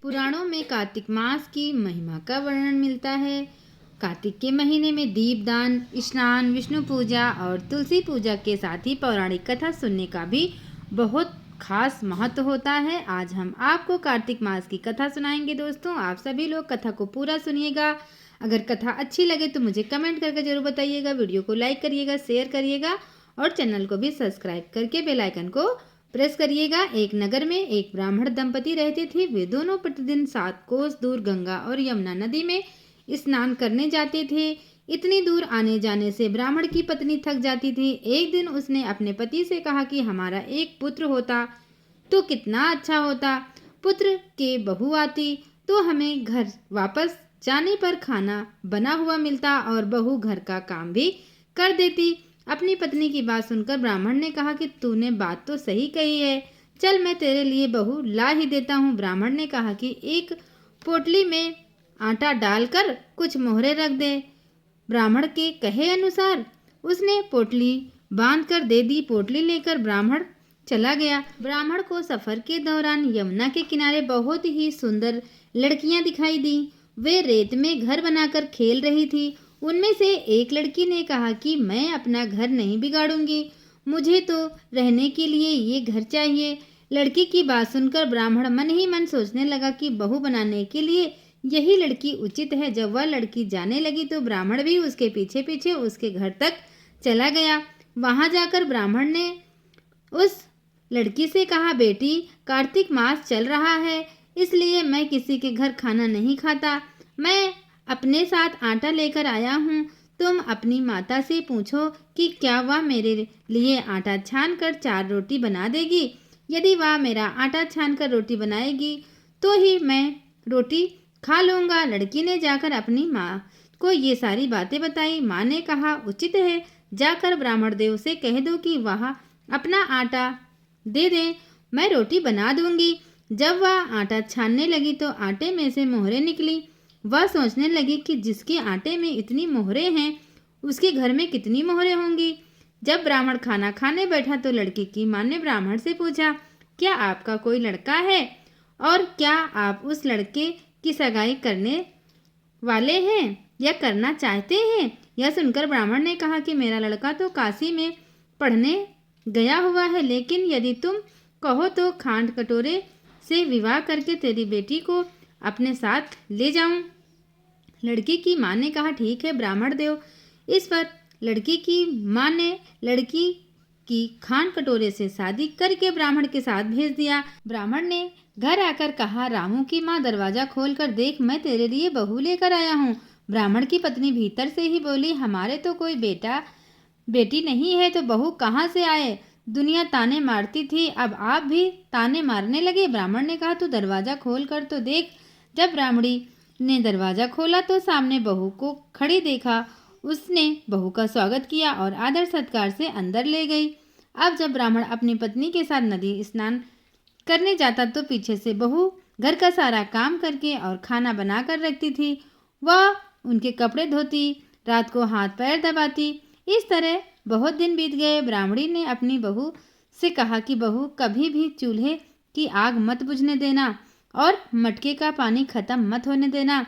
पुराणों में कार्तिक मास की महिमा का वर्णन मिलता है। कार्तिक के महीने में दीपदान, स्नान, विष्णु पूजा और तुलसी पूजा के साथ ही पौराणिक कथा सुनने का भी बहुत खास महत्व होता है। आज हम आपको कार्तिक मास की कथा सुनाएंगे। दोस्तों, आप सभी लोग कथा को पूरा सुनिएगा। अगर कथा अच्छी लगे तो मुझे कमेंट करके जरूर बताइएगा। वीडियो को लाइक करिएगा, शेयर करिएगा और चैनल को भी सब्सक्राइब करके बेल आइकन को प्रेस करिएगा। एक नगर में एक ब्राह्मण दंपति रहते थे। वे दोनों प्रतिदिन 7 कोस दूर गंगा और यमुना नदी में स्नान करने जाते थे। इतनी दूर आने जाने से ब्राह्मण की पत्नी थक जाती थी। एक दिन उसने अपने पति से कहा कि हमारा एक पुत्र होता तो कितना अच्छा होता। पुत्र के बहू आती तो हमें घर वापस जाने पर खाना बना हुआ मिलता और बहू घर का काम भी कर देती। अपनी पत्नी की बात सुनकर ब्राह्मण ने कहा कि तूने बात तो सही कही है, चल मैं तेरे लिए बहू ला ही देता हूँ। ब्राह्मण ने कहा कि एक पोटली में आटा डालकर कुछ मोहरे रख दे। ब्राह्मण के कहे अनुसार उसने पोटली बांध कर दे दी। पोटली लेकर ब्राह्मण चला गया। ब्राह्मण को सफर के दौरान यमुना के किनारे बहुत ही सुंदर लड़कियां दिखाई दी। वे रेत में घर बनाकर खेल रही थी। उनमें से एक लड़की ने कहा कि मैं अपना घर नहीं बिगाड़ूंगी, मुझे तो रहने के लिए ये घर चाहिए। लड़की की बात सुनकर ब्राह्मण मन ही मन सोचने लगा कि बहू बनाने के लिए यही लड़की उचित है। जब वह लड़की जाने लगी तो ब्राह्मण भी उसके पीछे पीछे उसके घर तक चला गया। वहां जाकर ब्राह्मण ने उस लड़की से कहा, बेटी, कार्तिक मास चल रहा है, इसलिए मैं किसी के घर खाना नहीं खाता। मैं अपने साथ आटा लेकर आया हूँ। तुम अपनी माता से पूछो कि क्या वह मेरे लिए आटा छान कर 4 रोटी बना देगी। यदि वह मेरा आटा छान कर रोटी बनाएगी तो ही मैं रोटी खा लूँगा। लड़की ने जाकर अपनी माँ को ये सारी बातें बताई। माँ ने कहा, उचित है, जाकर ब्राह्मण देव से कह दो कि वह अपना आटा दे दें, मैं रोटी बना दूंगी। जब वह आटा छानने लगी तो आटे में से मोहरें निकली। वह सोचने लगी कि जिसके आटे में इतनी मोहरें हैं उसके घर में कितनी मोहरें होंगी। जब ब्राह्मण खाना खाने बैठा तो लड़की की माँ ने ब्राह्मण से पूछा, क्या आपका कोई लड़का है और क्या आप उस लड़के की सगाई करने वाले हैं या करना चाहते हैं? यह सुनकर ब्राह्मण ने कहा कि मेरा लड़का तो काशी में पढ़ने गया हुआ है, लेकिन यदि तुम कहो तो खांड कटोरे से विवाह करके तेरी बेटी को अपने साथ ले जाऊं। लड़की की माँ ने कहा, ठीक है ब्राह्मण देव। इस पर लड़की की माँ ने लड़की की खांड कटोरे से शादी करके ब्राह्मण के साथ भेज दिया। ब्राह्मण ने घर आकर कहा, रामू की माँ, दरवाजा खोल कर देख, मैं तेरे लिए बहू लेकर आया हूँ। ब्राह्मण की पत्नी भीतर से ही बोली, हमारे तो कोई बेटा बेटी नहीं है तो बहू कहाँ से आए? दुनिया ताने मारती थी, अब आप भी ताने मारने लगे। ब्राह्मण ने कहा, तू दरवाजा खोल कर तो देख। जब ब्राह्मणी ने दरवाजा खोला तो सामने बहू को खड़ी देखा। उसने बहू का स्वागत किया और आदर सत्कार से अंदर ले गई। अब जब ब्राह्मण अपनी पत्नी के साथ नदी स्नान करने जाता तो पीछे से बहू घर का सारा काम करके और खाना बना कर रखती थी। वह उनके कपड़े धोती, रात को हाथ पैर दबाती। इस तरह बहुत दिन बीत गए। ब्राह्मणी ने अपनी बहू से कहा कि बहू, कभी भी चूल्हे की आग मत बुझने देना और मटके का पानी खत्म मत होने देना।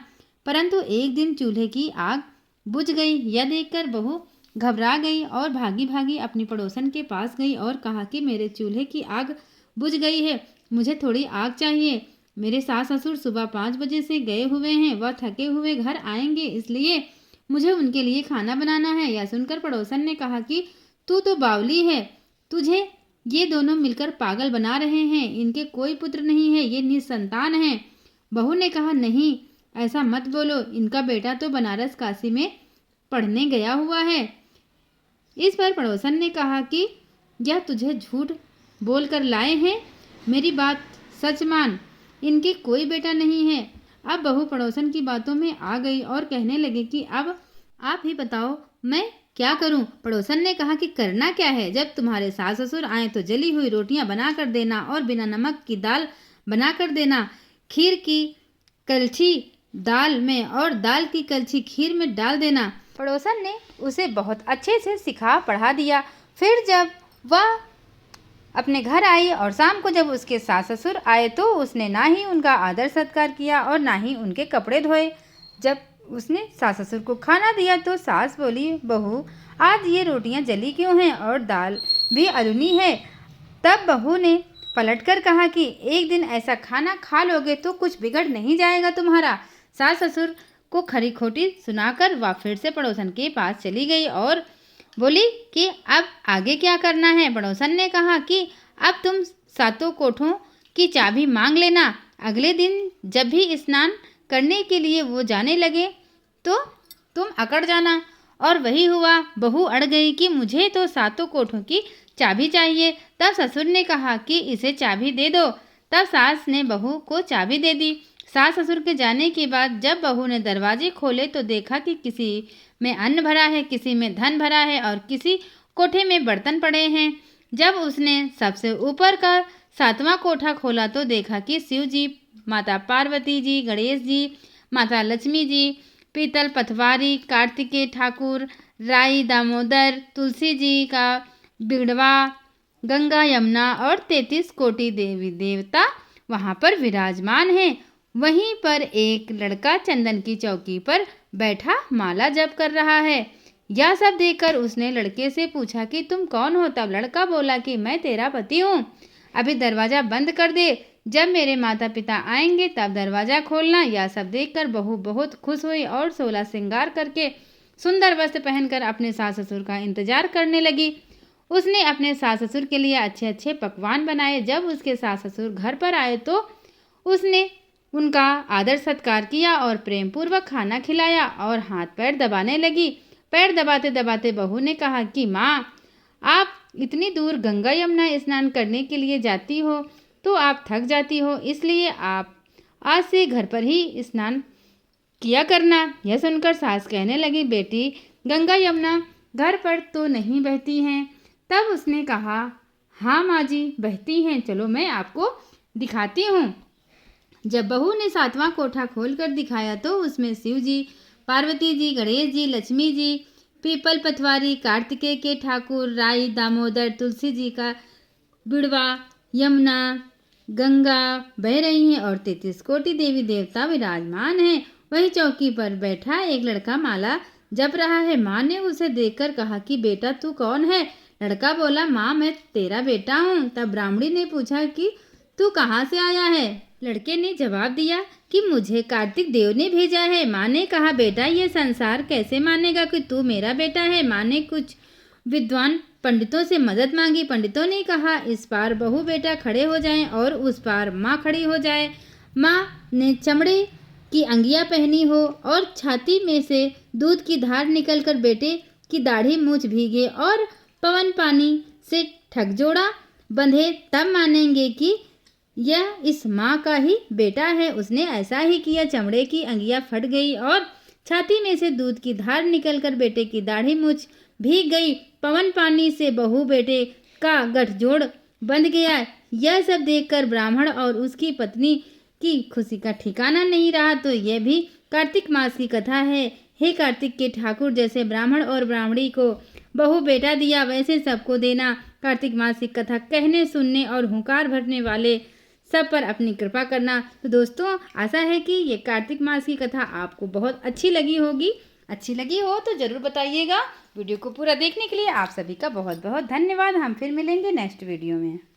परंतु एक दिन चूल्हे की आग बुझ गई। यह देखकर बहू घबरा गई और भागी भागी अपनी पड़ोसन के पास गई और कहा कि मेरे चूल्हे की आग बुझ गई है, मुझे थोड़ी आग चाहिए। मेरे सास ससुर सुबह 5 बजे से गए हुए हैं, वह थके हुए घर आएंगे, इसलिए मुझे उनके लिए खाना बनाना है। यह सुनकर पड़ोसन ने कहा कि तू तो बावली है, तुझे ये दोनों मिलकर पागल बना रहे हैं। इनके कोई पुत्र नहीं है, ये निसंतान हैं। बहू ने कहा, नहीं ऐसा मत बोलो, इनका बेटा तो बनारस काशी में पढ़ने गया हुआ है। इस पर पड़ोसन ने कहा कि यह तुझे झूठ बोल कर लाए हैं, मेरी बात सच मान, इनके कोई बेटा नहीं है। अब बहू पड़ोसन की बातों में आ गई और कहने लगी कि अब आप ही बताओ मैं क्या करूं? पड़ोसन ने कहा कि करना क्या है, जब तुम्हारे सास ससुर आए तो जली हुई रोटियां बना कर देना और बिना नमक की दाल बना कर देना। खीर की कलछी दाल में और दाल की कलछी खीर में डाल देना। पड़ोसन ने उसे बहुत अच्छे से सिखा पढ़ा दिया। फिर जब वह अपने घर आई और शाम को जब उसके सास ससुर आए तो उसने ना ही उनका आदर सत्कार किया और ना ही उनके कपड़े धोए। जब उसने सास ससुर को खाना दिया तो सास बोली, बहू आज ये रोटियां जली क्यों हैं और दाल भी अधूनी है। तब बहू ने पलटकर कहा कि एक दिन ऐसा खाना खा लोगे तो कुछ बिगड़ नहीं जाएगा तुम्हारा। सास ससुर को खरी खोटी सुनाकर वह फिर से पड़ोसन के पास चली गई और बोली कि अब आगे क्या करना है। पड़ोसन ने कहा कि अब तुम सातों कोठों की चाबी मांग लेना। अगले दिन जब भी स्नान करने के लिए वो जाने लगे तो तुम अकड़ जाना। और वही हुआ, बहू अड़ गई कि मुझे तो सातों कोठों की चाबी चाहिए। तब ससुर ने कहा कि इसे चाबी दे दो। तब सास ने बहू को चाबी दे दी। सास ससुर के जाने के बाद जब बहू ने दरवाजे खोले तो देखा कि किसी में अन्न भरा है, किसी में धन भरा है और किसी कोठे में बर्तन पड़े हैं। जब उसने सबसे ऊपर का 7वां कोठा खोला तो देखा कि शिव जी, माता पार्वती जी, गणेश जी, माता लक्ष्मी जी, पीतल पटवारी, कार्तिकेय ठाकुर, राई दामोदर, तुलसी जी का बिड़वा, गंगा यमुना और 33 कोटि देवी देवता वहाँ पर विराजमान हैं। वहीं पर एक लड़का चंदन की चौकी पर बैठा माला जप कर रहा है। यह सब देखकर उसने लड़के से पूछा कि तुम कौन हो। तब लड़का बोला कि मैं तेरा पति हूँ, अभी दरवाज़ा बंद कर दे, जब मेरे माता पिता आएंगे तब दरवाज़ा खोलना। यह सब देखकर बहू बहुत खुश हुई और 16 श्रृंगार करके सुंदर वस्त्र पहनकर अपने सास ससुर का इंतजार करने लगी। उसने अपने सास ससुर के लिए अच्छे अच्छे पकवान बनाए। जब उसके सास ससुर घर पर आए तो उसने उनका आदर सत्कार किया और प्रेम पूर्वक खाना खिलाया और हाथ पैर दबाने लगी। पैर दबाते दबाते बहू ने कहा कि माँ, आप इतनी दूर गंगा यमुना स्नान करने के लिए जाती हो तो आप थक जाती हो, इसलिए आप आज से घर पर ही स्नान किया करना। यह सुनकर सास कहने लगी, बेटी गंगा यमुना घर पर तो नहीं बहती हैं। तब उसने कहा, हाँ माँ जी बहती हैं, चलो मैं आपको दिखाती हूँ। जब बहू ने 7वां कोठा खोलकर दिखाया तो उसमें शिव जी, पार्वती जी, गणेश जी, लक्ष्मी जी, पीपल पटवारी, कार्तिकेय के ठाकुर, राई दामोदर, तुलसी जी का बिड़वा, यमुना, गंगा बह रही हैं और 33 कोटि देवी देवता विराजमान हैं। वही चौकी पर बैठा एक लड़का माला जप रहा है। माँ ने उसे देखकर कहा कि बेटा तू कौन है। लड़का बोला, माँ मैं तेरा बेटा हूँ। तब ब्राह्मणी ने पूछा कि तू कहाँ से आया है। लड़के ने जवाब दिया कि मुझे कार्तिक देव ने भेजा है। माँ ने कहा, बेटा ये संसार कैसे मानेगा कि तू मेरा बेटा है। माँ ने कुछ विद्वान पंडितों से मदद मांगी। पंडितों ने कहा, इस पार बहू बेटा खड़े हो जाएं और उस पार माँ खड़ी हो जाए। माँ ने चमड़े की अंगिया पहनी हो और छाती में से दूध की धार निकलकर बेटे की दाढ़ी मूछ भीगे और पवन पानी से ठग जोड़ा बंधे, तब मानेंगे कि यह इस माँ का ही बेटा है। उसने ऐसा ही किया। चमड़े की अंगिया फट गई और छाती में से दूध की धार निकलकर बेटे की दाढ़ी मूछ भीग गई। पवन पानी से बहू बेटे का गठजोड़ बंध गया। यह सब देखकर ब्राह्मण और उसकी पत्नी की खुशी का ठिकाना नहीं रहा। तो यह भी कार्तिक मास की कथा है। हे कार्तिक के ठाकुर, जैसे ब्राह्मण और ब्राह्मणी को बहू बेटा दिया वैसे सबको देना। कार्तिक मास की कथा कहने, सुनने और हुंकार भरने वाले सब पर अपनी कृपा करना। तो दोस्तों, आशा है कि ये कार्तिक मास की कथा आपको बहुत अच्छी लगी होगी। अच्छी लगी हो तो ज़रूर बताइएगा। वीडियो को पूरा देखने के लिए आप सभी का बहुत बहुत धन्यवाद। हम फिर मिलेंगे नेक्स्ट वीडियो में।